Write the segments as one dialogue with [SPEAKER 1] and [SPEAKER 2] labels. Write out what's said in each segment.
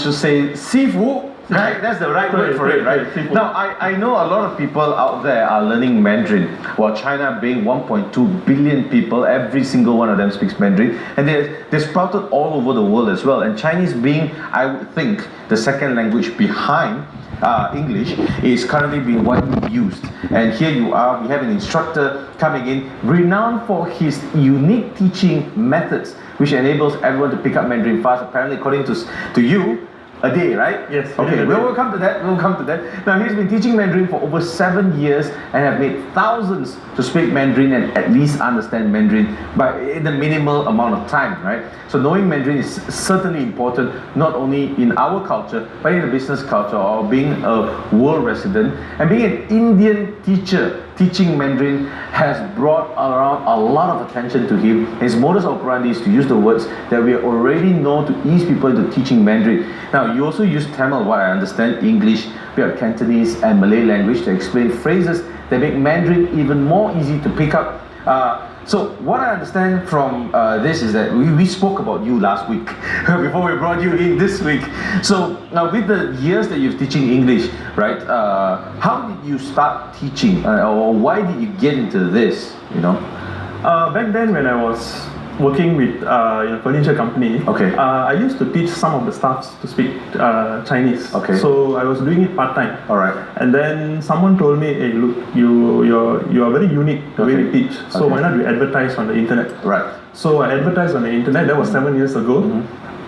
[SPEAKER 1] should say Sifu, right? That's the right word for it, right? Now, I know a lot of people out there are learning Mandarin. Well, China being 1.2 billion people, every single one of them speaks Mandarin. And they're sprouted all over the world as well. And Chinese being, I would think, the second language behind English is currently being widely used. And here you are, we have an instructor coming in, renowned for his unique teaching methods, which enables everyone to pick up Mandarin fast, apparently according to you, a day, right?
[SPEAKER 2] Yes.
[SPEAKER 1] Okay, we'll come to that. Now, he's been teaching Mandarin for over 7 years and have made thousands to speak Mandarin and at least understand Mandarin in a minimal amount of time, right? So knowing Mandarin is certainly important, not only in our culture, but in the business culture, or being a world resident. And being an Indian teacher, teaching Mandarin has brought around a lot of attention to him. His modus operandi is to use the words that we already know to ease people into teaching Mandarin. Now, you also use Tamil, what I understand, English, we have Cantonese and Malay language to explain phrases that make Mandarin even more easy to pick up. So what I understand from this is that we spoke about you last week before we brought you in this week. So now with the years that you're teaching English, right? How did you start teaching, or why did you get into this? You know,
[SPEAKER 2] back then when I was working with in a furniture company,
[SPEAKER 1] okay.
[SPEAKER 2] I used to teach some of the staffs to speak Chinese.
[SPEAKER 1] Okay.
[SPEAKER 2] So I was doing it part time.
[SPEAKER 1] All right.
[SPEAKER 2] And then someone told me, "Hey, look, you are very unique the way you teach. So why not you advertise on the internet?"
[SPEAKER 1] Right.
[SPEAKER 2] So I advertised on the internet. That was 7 years ago.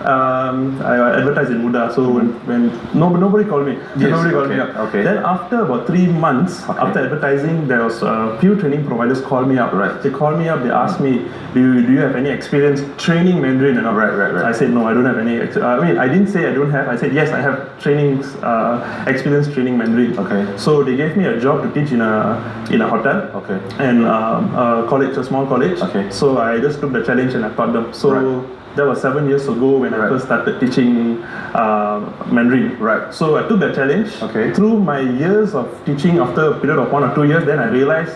[SPEAKER 2] I advertised in Muda. So when nobody called me, nobody called me up.
[SPEAKER 1] Okay.
[SPEAKER 2] Then after about 3 months after advertising, there was a few training providers called me up.
[SPEAKER 1] Right.
[SPEAKER 2] They called me up. They asked me, "Do you have any experience training Mandarin?" And
[SPEAKER 1] Right.
[SPEAKER 2] I said, "No, I don't have any." I didn't say I don't have. I said, "Yes, I have experience training Mandarin."
[SPEAKER 1] Okay.
[SPEAKER 2] So they gave me a job to teach in a hotel.
[SPEAKER 1] Okay.
[SPEAKER 2] And a college, a small college.
[SPEAKER 1] Okay.
[SPEAKER 2] So I just took the challenge and I taught them. So that was 7 years ago when I first started teaching Mandarin.
[SPEAKER 1] Right.
[SPEAKER 2] So I took that challenge.
[SPEAKER 1] Okay.
[SPEAKER 2] Through my years of teaching, after a period of 1 or 2 years, then I realized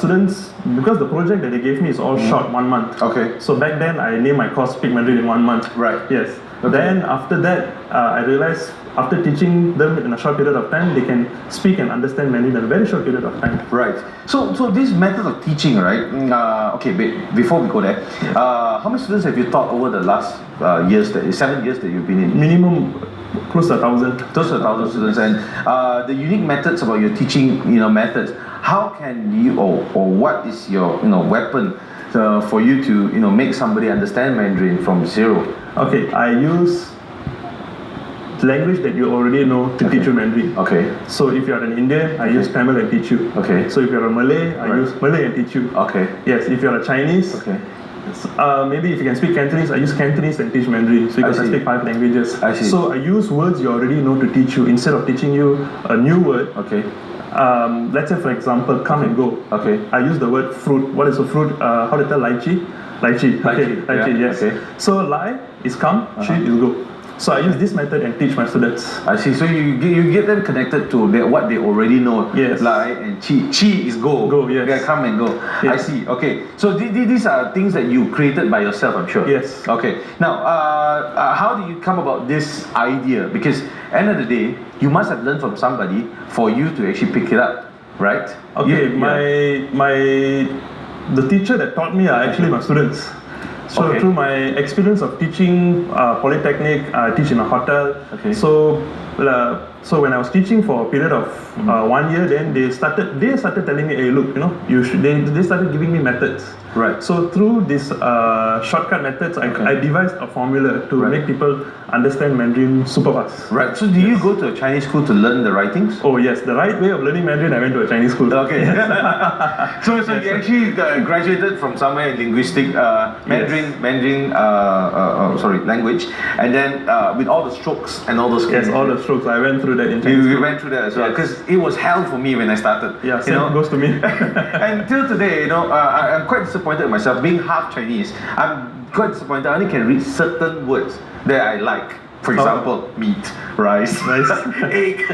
[SPEAKER 2] students, because the project that they gave me is all short, 1 month.
[SPEAKER 1] Okay.
[SPEAKER 2] So back then I named my course Speak Mandarin in 1 month.
[SPEAKER 1] Right.
[SPEAKER 2] Yes.
[SPEAKER 1] Okay.
[SPEAKER 2] Then after that, I realized after teaching them in a short period of time, they can speak and understand Mandarin in a very short period of time.
[SPEAKER 1] Right. So this method of teaching, right? Okay, before we go there, how many students have you taught over the last 7 years that you've been in?
[SPEAKER 2] Minimum close to 1,000.
[SPEAKER 1] Close to 1,000 students, and the unique methods about your teaching, methods. How can you, or what is your, weapon for you to, make somebody understand Mandarin from zero?
[SPEAKER 2] Okay, I use language that you already know to teach you Mandarin.
[SPEAKER 1] Okay.
[SPEAKER 2] So if you're an Indian, I use Tamil and teach you.
[SPEAKER 1] Okay.
[SPEAKER 2] So if you're a Malay, I use Malay and teach you.
[SPEAKER 1] Okay.
[SPEAKER 2] Yes, if you're a Chinese,
[SPEAKER 1] okay.
[SPEAKER 2] Maybe if you can speak Cantonese, I use Cantonese and teach Mandarin because I speak 5 languages.
[SPEAKER 1] I see.
[SPEAKER 2] So I use words you already know to teach you instead of teaching you a new word.
[SPEAKER 1] Okay.
[SPEAKER 2] Let's say for example, come and go.
[SPEAKER 1] Okay.
[SPEAKER 2] I use the word fruit. What is a fruit? How to tell lychee? Lychee. Okay. Lychee.
[SPEAKER 1] Yeah.
[SPEAKER 2] Yes.
[SPEAKER 1] Okay.
[SPEAKER 2] So lie is come, chi is go. So I use this method and teach my students.
[SPEAKER 1] I see. So you get them connected to what they already know.
[SPEAKER 2] Yes.
[SPEAKER 1] Lie and chi. Chi is go.
[SPEAKER 2] Go, yes.
[SPEAKER 1] Yeah, come and go.
[SPEAKER 2] Yes.
[SPEAKER 1] I see. Okay. So these are things that you created by yourself, I'm sure.
[SPEAKER 2] Yes.
[SPEAKER 1] Okay. Now, how do you come about this idea? Because end of the day, you must have learned from somebody for you to actually pick it up, right?
[SPEAKER 2] Okay. The teacher that taught me are actually my students. So through my experience of teaching polytechnic, I teach in a hotel.
[SPEAKER 1] Okay.
[SPEAKER 2] So when I was teaching for a period of 1 year, then they started telling me, "Hey, look, they started giving me methods."
[SPEAKER 1] Right.
[SPEAKER 2] So through this shortcut methods, I devised a formula to make people understand Mandarin super fast.
[SPEAKER 1] Right. So do you go to a Chinese school to learn the writings?
[SPEAKER 2] Oh yes, the right way of learning Mandarin, I went to a Chinese school.
[SPEAKER 1] Okay. So you actually graduated from somewhere in linguistic Mandarin language, and then with all the strokes and all those.
[SPEAKER 2] Yes, all the strokes. I went through that in Chinese.
[SPEAKER 1] You went through that as well, because it was hell for me when I started.
[SPEAKER 2] Yeah, same goes to me.
[SPEAKER 1] And till today, I'm quite disappointed in myself. Being half Chinese, I'm quite disappointed. I only can read certain words that I like. For example, meat, rice, egg.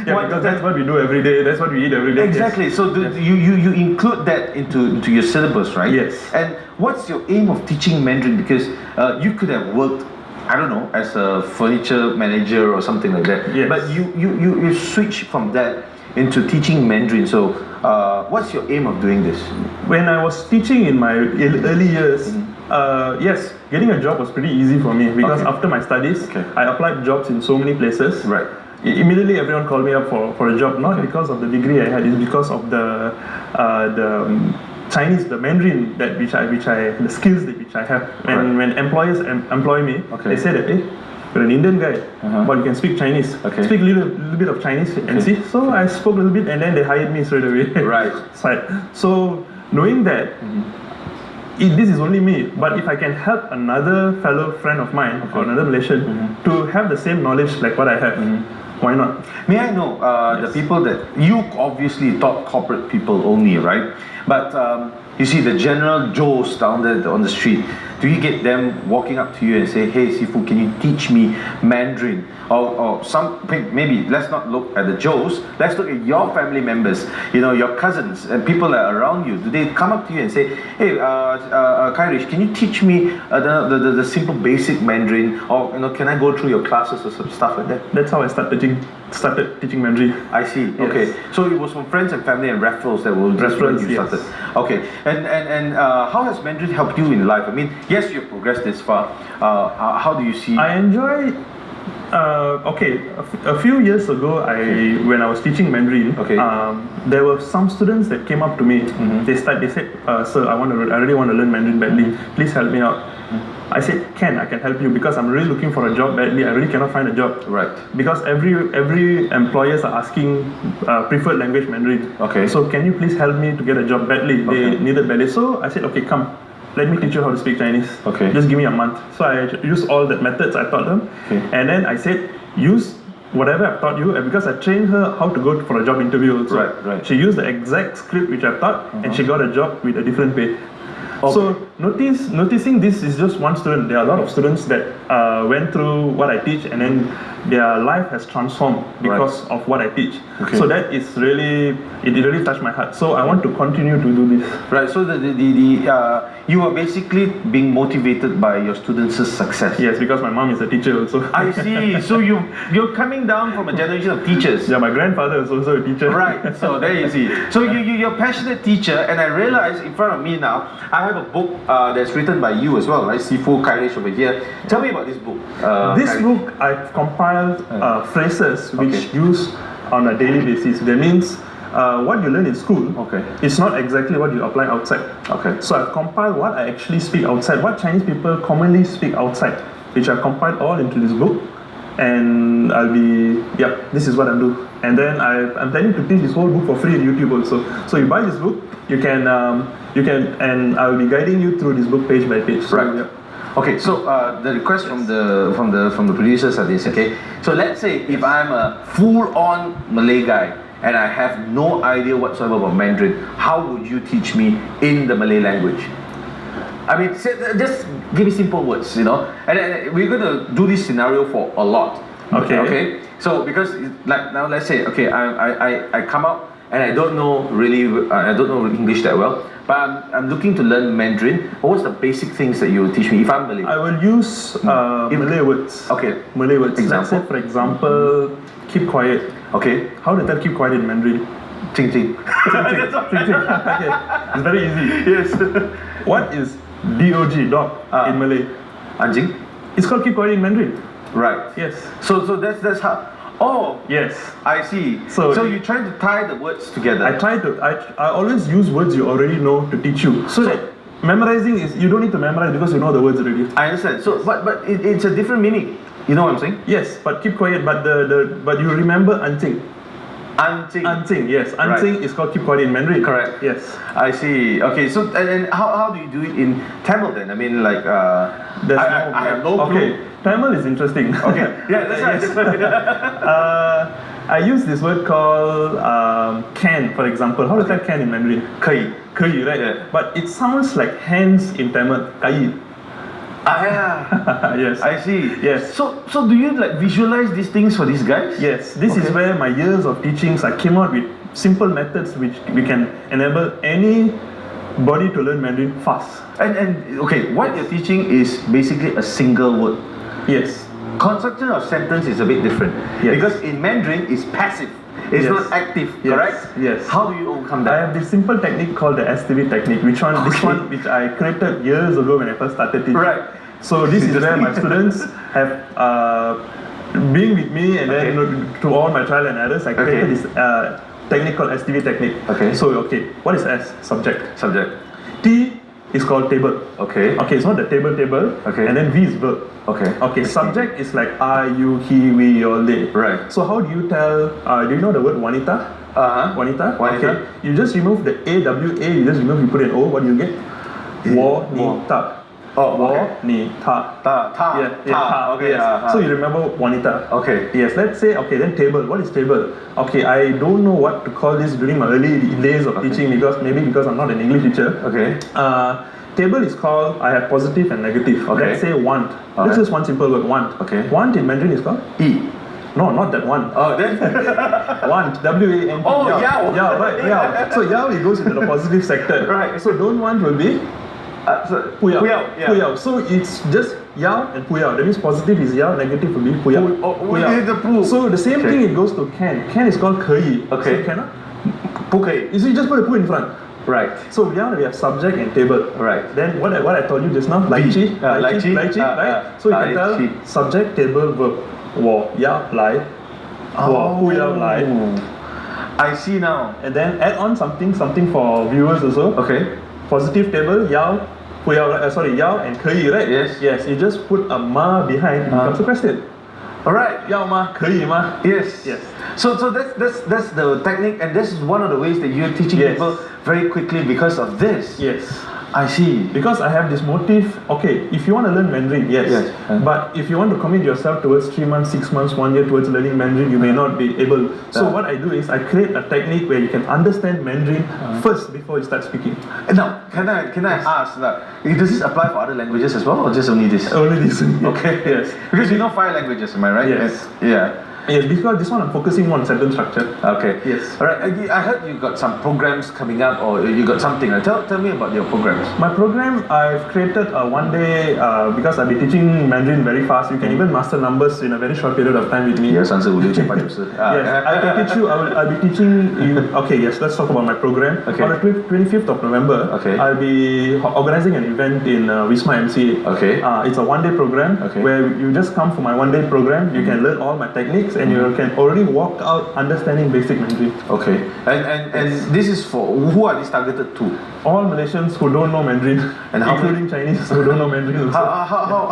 [SPEAKER 2] Yeah, because that's what we do every day. That's what we eat every day.
[SPEAKER 1] Exactly.
[SPEAKER 2] Yes.
[SPEAKER 1] So you include that into your syllabus, right?
[SPEAKER 2] Yes.
[SPEAKER 1] And what's your aim of teaching Mandarin? Because you could have worked I don't know, as a furniture manager or something like that.
[SPEAKER 2] Yes.
[SPEAKER 1] But you switch from that into teaching Mandarin. So, what's your aim of doing this?
[SPEAKER 2] When I was teaching in my early years, yes, getting a job was pretty easy for me because
[SPEAKER 1] Okay.
[SPEAKER 2] after my studies,
[SPEAKER 1] Okay.
[SPEAKER 2] I applied jobs in so many places.
[SPEAKER 1] Right.
[SPEAKER 2] Immediately, everyone called me up for a job, not because of the degree I had, it's because of the Chinese, the Mandarin the skills which I have. And when employers employ me,
[SPEAKER 1] Okay.
[SPEAKER 2] they say that, hey, you're an Indian guy, but you can speak Chinese.
[SPEAKER 1] Okay.
[SPEAKER 2] Speak a little bit of Chinese and see. So I spoke a little bit, and then they hired me straight away.
[SPEAKER 1] Right.
[SPEAKER 2] So knowing that. This is only me, but if I can help another fellow friend of mine or another Malaysian to have the same knowledge like what I have, why not?
[SPEAKER 1] May I know the people that you obviously taught corporate people only, right? But you see the general Joes down there on the street. Do you get them walking up to you and say, "Hey, Sifu, can you teach me Mandarin?" Or some maybe let's not look at the Joes. Let's look at your family members. You know, your cousins and people that are around you. Do they come up to you and say, "Hey, Kairesh, can you teach me the simple basic Mandarin?" Or can I go through your classes or some stuff like that?
[SPEAKER 2] That's how I started teaching Mandarin.
[SPEAKER 1] I see.
[SPEAKER 2] Yes.
[SPEAKER 1] Okay. So it was from friends and family and referrals that will
[SPEAKER 2] Referrals,
[SPEAKER 1] you
[SPEAKER 2] yes.
[SPEAKER 1] started. Okay. And how has Mandarin helped you in life? I mean, yes, you've progressed this far. How do you see?
[SPEAKER 2] I enjoy. A few years ago, when I was teaching Mandarin,
[SPEAKER 1] Okay.
[SPEAKER 2] there were some students that came up to me. They said, "Sir, I really want to learn Mandarin badly. Please help me out." I said, I can help you because I'm really looking for a job badly. I really cannot find a job.
[SPEAKER 1] Right.
[SPEAKER 2] Because every employers are asking preferred language Mandarin.
[SPEAKER 1] Okay.
[SPEAKER 2] So can you please help me to get a job badly? They
[SPEAKER 1] Okay.
[SPEAKER 2] needed badly. So I said, okay, come. Let me teach you how to speak Chinese.
[SPEAKER 1] Okay.
[SPEAKER 2] Just give me a month. So I used all the methods I taught them.
[SPEAKER 1] Okay.
[SPEAKER 2] And then I said, use whatever I've taught you, and because I trained her how to go for a job interview also.
[SPEAKER 1] Right.
[SPEAKER 2] She used the exact script which I've taught, and she got a job with a different pay. So noticing this is just one student. There are a lot of students that went through what I teach, and then their life has transformed because of what I teach.
[SPEAKER 1] Okay.
[SPEAKER 2] So that is really, it really touched my heart. So I want to continue to do this.
[SPEAKER 1] Right. So you are basically being motivated by your students' success.
[SPEAKER 2] Yes, because my mom is a teacher also.
[SPEAKER 1] I see. So you're coming down from a generation of teachers.
[SPEAKER 2] Yeah, my grandfather is also a teacher.
[SPEAKER 1] Right. So there you see. So you're a passionate teacher, and I realize in front of me now, I have a book that's written by you as well, right? Sifu Kairesh over here. Tell me about this book.
[SPEAKER 2] This
[SPEAKER 1] Kairesh.
[SPEAKER 2] book, I've compiled phrases which
[SPEAKER 1] Okay.
[SPEAKER 2] use on a daily basis. That means what you learn in school,
[SPEAKER 1] Okay.
[SPEAKER 2] it's not exactly what you apply outside.
[SPEAKER 1] Okay.
[SPEAKER 2] So I've compiled what I actually speak outside, what Chinese people commonly speak outside, which I've compiled all into this book. And this is what I'm doing. And then I'm planning to teach this whole book for free on YouTube also. So you buy this book, you can, and I'll be guiding you through this book page by page. So,
[SPEAKER 1] Right.
[SPEAKER 2] yeah.
[SPEAKER 1] Okay, so the request from the producers are this. Okay, so let's say if I'm a full-on Malay guy and I have no idea whatsoever about Mandarin, how would you teach me in the Malay language? I mean, just give me simple words, And we're going to do this scenario for a lot.
[SPEAKER 2] Okay.
[SPEAKER 1] Okay. So because like now, let's say I come out and I don't know English that well, but I'm looking to learn Mandarin. What's the basic things that you will teach me if I'm Malay?
[SPEAKER 2] I will use Malay words.
[SPEAKER 1] Okay.
[SPEAKER 2] Malay words.
[SPEAKER 1] Example?
[SPEAKER 2] Let's say, for example, keep quiet.
[SPEAKER 1] Okay.
[SPEAKER 2] How to tell keep quiet in Mandarin?
[SPEAKER 1] Ting ting.
[SPEAKER 2] Okay, it's very easy.
[SPEAKER 1] Yes.
[SPEAKER 2] What is dog, dog, in Malay?
[SPEAKER 1] Anjing.
[SPEAKER 2] It's called keep quiet in Mandarin.
[SPEAKER 1] Right.
[SPEAKER 2] Yes.
[SPEAKER 1] So that's how. Oh.
[SPEAKER 2] Yes.
[SPEAKER 1] I see.
[SPEAKER 2] So
[SPEAKER 1] you're trying to tie the words together.
[SPEAKER 2] I always use words you already know to teach you. So that memorizing is, you don't need to memorize because you know the words already.
[SPEAKER 1] I understand. So, but it's a different meaning. You know what I'm saying?
[SPEAKER 2] Yes, but keep quiet. But but you remember anting. Anting, yes. Anting is called keep quiet in Mandarin.
[SPEAKER 1] Correct.
[SPEAKER 2] Yes.
[SPEAKER 1] I see. Okay. So and how do you do it in Tamil then? I mean, like I have no clue.
[SPEAKER 2] Okay. Tamil is interesting.
[SPEAKER 1] Okay. Yeah, that's right.
[SPEAKER 2] I use this word called can, for example. How does that can in Mandarin?
[SPEAKER 1] 可以.
[SPEAKER 2] 可以, right?
[SPEAKER 1] Yeah.
[SPEAKER 2] But it sounds like hands in Tamil. 可以.
[SPEAKER 1] Yeah.
[SPEAKER 2] Yes.
[SPEAKER 1] I see.
[SPEAKER 2] Yes.
[SPEAKER 1] So do you like visualize these things for these guys?
[SPEAKER 2] Yes. This is where my years of teachings, I came out with simple methods which we can enable anybody to learn Mandarin fast.
[SPEAKER 1] And okay, what you're teaching is basically a single word.
[SPEAKER 2] Yes.
[SPEAKER 1] Construction of sentence is a bit different.
[SPEAKER 2] Yes.
[SPEAKER 1] Because in Mandarin, it's passive. It's
[SPEAKER 2] Yes.
[SPEAKER 1] not active,
[SPEAKER 2] Yes.
[SPEAKER 1] correct?
[SPEAKER 2] Yes.
[SPEAKER 1] How do you overcome
[SPEAKER 2] I
[SPEAKER 1] that?
[SPEAKER 2] have this simple technique called the STV technique, this one which I created years ago when I first started teaching.
[SPEAKER 1] Right.
[SPEAKER 2] So this is where my students have been with me, and then through all my trial and errors, I created this technique called STV technique.
[SPEAKER 1] Okay.
[SPEAKER 2] So what is S? Subject.
[SPEAKER 1] Subject.
[SPEAKER 2] T is called table.
[SPEAKER 1] Okay.
[SPEAKER 2] Okay, it's not the table.
[SPEAKER 1] Okay.
[SPEAKER 2] And then V is verb.
[SPEAKER 1] Okay.
[SPEAKER 2] Okay, subject is like I, you, he, we, all day.
[SPEAKER 1] Right.
[SPEAKER 2] So how do you tell, do you know the word wanita? Wanita?
[SPEAKER 1] Wanita.
[SPEAKER 2] Okay. You just remove the AWA, you put an O, what do you get? Wanita.
[SPEAKER 1] Oh, okay.
[SPEAKER 2] Wanita.
[SPEAKER 1] Ta. Okay.
[SPEAKER 2] Yes. So you remember wanita.
[SPEAKER 1] Okay.
[SPEAKER 2] Yes, let's say, then table. What is table? Okay, I don't know what to call this during my early days of teaching because I'm not an English teacher.
[SPEAKER 1] Okay.
[SPEAKER 2] Table is called, I have positive and negative.
[SPEAKER 1] Okay.
[SPEAKER 2] Let's say want.
[SPEAKER 1] Okay.
[SPEAKER 2] This is one simple word, want.
[SPEAKER 1] Okay.
[SPEAKER 2] Want in Mandarin is called?
[SPEAKER 1] E.
[SPEAKER 2] No, not that one.
[SPEAKER 1] Oh, then.
[SPEAKER 2] Want. W-A-N-T.
[SPEAKER 1] Oh, yao.
[SPEAKER 2] Yeah, right, yao. So yao, it goes into the positive sector.
[SPEAKER 1] Right.
[SPEAKER 2] So don't want will be? Puyao.
[SPEAKER 1] Yeah.
[SPEAKER 2] Puyao. So it's just yao and puyao. That means positive is yao, negative will be puyao.
[SPEAKER 1] Puyao. The pu.
[SPEAKER 2] So the same thing it goes to can. Can is called 可以.
[SPEAKER 1] Okay.
[SPEAKER 2] So cannot?
[SPEAKER 1] 不可以.
[SPEAKER 2] You see, you just put a pu in front.
[SPEAKER 1] Right.
[SPEAKER 2] So we have subject and table.
[SPEAKER 1] Right.
[SPEAKER 2] Then what I told you just now, lychee, right? So you can tell subject, table, verb. 我要来，我不要来。
[SPEAKER 1] I see now.
[SPEAKER 2] And then add on something for viewers also.
[SPEAKER 1] Okay.
[SPEAKER 2] Positive table, 要and 可以, right?
[SPEAKER 1] Yes.
[SPEAKER 2] Yes, you just put a ma behind, it becomes a question.
[SPEAKER 1] Alright.
[SPEAKER 2] 要吗？可以吗?
[SPEAKER 1] Yes.
[SPEAKER 2] Yes.
[SPEAKER 1] So that's the technique, and this is one of the ways that you're teaching people very quickly because of this.
[SPEAKER 2] Yes.
[SPEAKER 1] I see.
[SPEAKER 2] Because I have this motive, okay, if you want to learn Mandarin, yes. But if you want to commit yourself towards 3 months, 6 months, 1 year towards learning Mandarin, you may not be able. So what I do is I create a technique where you can understand Mandarin first before you start speaking.
[SPEAKER 1] Now, can I ask that, does this apply for other languages as well, or just only this?
[SPEAKER 2] Only this.
[SPEAKER 1] Okay.
[SPEAKER 2] Yes.
[SPEAKER 1] Because you know 5 languages, am I right?
[SPEAKER 2] Yes.
[SPEAKER 1] Yeah.
[SPEAKER 2] Yes, because this one I'm focusing on sentence structure.
[SPEAKER 1] Okay.
[SPEAKER 2] Yes.
[SPEAKER 1] Alright, I heard you got some programs coming up, or you got something. Tell me about your programs.
[SPEAKER 2] My program, I've created a one day, because I'll be teaching Mandarin very fast, you can even master numbers in a very short period of time with me.
[SPEAKER 1] Yes, answer 5, 6, 7, 8, 9, 10.
[SPEAKER 2] Yes, I can teach you, I'll be teaching you, okay, yes, let's talk about my program.
[SPEAKER 1] Okay.
[SPEAKER 2] On the 25th of November,
[SPEAKER 1] Okay.
[SPEAKER 2] I'll be organizing an event in Wisma MCA.
[SPEAKER 1] Okay.
[SPEAKER 2] It's a one day program, where you just come for my one day program, you can learn all my techniques, and you can already walk out understanding basic Mandarin.
[SPEAKER 1] Okay. And this is for, who are these targeted to?
[SPEAKER 2] All Malaysians who don't know Mandarin,
[SPEAKER 1] and
[SPEAKER 2] including Chinese who don't know Mandarin also.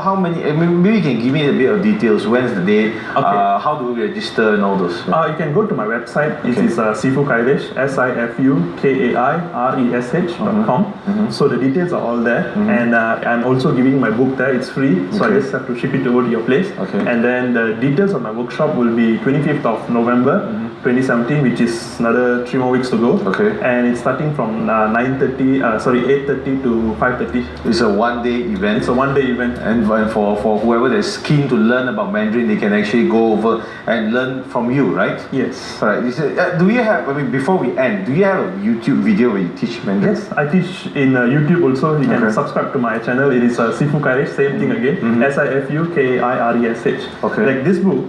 [SPEAKER 1] How many, I mean, maybe you can give me a bit of details. When's the day? How do we register and all those?
[SPEAKER 2] You can go to my website. It is Sifu Kairesh, SIFUKAIRESH.com. So the details are all there, and I'm also giving my book there. It's free, so I just have to ship it over to your place. And then the details of my workshop will be 25th of November 2017, which is another 3 more weeks to go. And it's starting from 8:30 to 5:30.
[SPEAKER 1] It's a one-day event.
[SPEAKER 2] It's a one-day event.
[SPEAKER 1] And for whoever that's keen to learn about Mandarin, they can actually go over and learn from you, right?
[SPEAKER 2] Yes.
[SPEAKER 1] Alright. Do you have, I mean, before we end, do you have a YouTube video where you teach Mandarin?
[SPEAKER 2] Yes, I teach in YouTube also. You can subscribe to my channel. It is Sifu Kairesh, same thing again. SIFUKAIRESH. Like this book,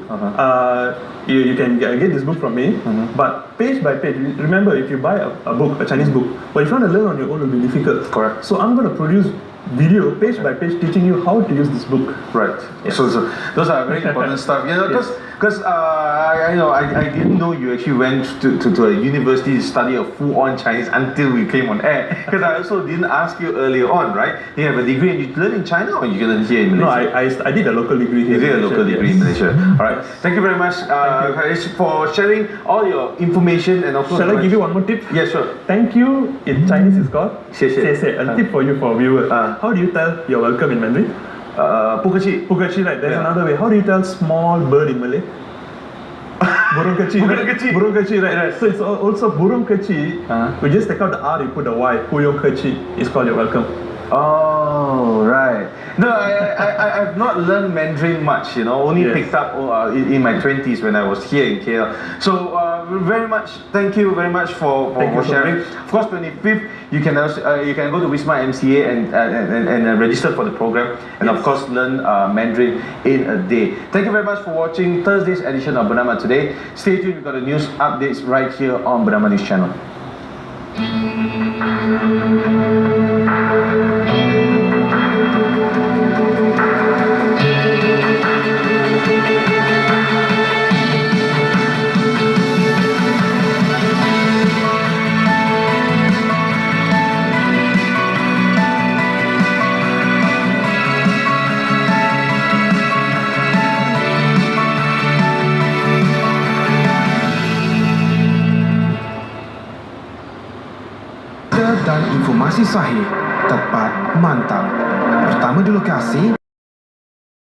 [SPEAKER 2] you can get this book from me, but page by page. Remember, if you buy a book, a Chinese book, but if you want to learn on your own, it will be difficult.
[SPEAKER 1] Correct.
[SPEAKER 2] So I'm going to produce video page by page teaching you how to use this book.
[SPEAKER 1] Right. Yes. So those are very important stuff. You know, because I didn't know you actually went to a university to study a full-on Chinese until we came on air. Because I also didn't ask you earlier on, right? You have a degree and you learn in China, or you learn here in Malaysia?
[SPEAKER 2] No, I did a local degree here.
[SPEAKER 1] You did a local degree in Malaysia. All right. Thank you very much, Kairesh, for sharing all your information and also.
[SPEAKER 2] Shall I give you one more tip?
[SPEAKER 1] Yeah, sure.
[SPEAKER 2] Thank you in Chinese is called
[SPEAKER 1] 谢谢.
[SPEAKER 2] 谢谢. A tip for you, for viewers. How do you tell you're welcome in Mandarin?
[SPEAKER 1] 不客气.
[SPEAKER 2] 不客气, right? There's another way. How do you tell small bird in Malay? Burung kecil. Burung kecil, right? So it's also burung kecil. We just take out the R, you put the Y. Puyong kecil is called you're welcome.
[SPEAKER 1] Oh, right. No, I've not learned Mandarin much, only
[SPEAKER 2] Yes.
[SPEAKER 1] picked up in my 20s when I was here in KL. So, very much, thank you very much for
[SPEAKER 2] Thank you so
[SPEAKER 1] sharing.
[SPEAKER 2] much.
[SPEAKER 1] Of course, 25th, you can also, you can go to Wisma MCA and register for the program, and of
[SPEAKER 2] Yes.
[SPEAKER 1] course, learn Mandarin in a day. Thank you very much for watching Thursday's edition of Bernama Today. Stay tuned, we've got the news updates right here on Bernama News Channel.
[SPEAKER 3] Dan informasi sahih, tepat, mantap. Pertama di lokasi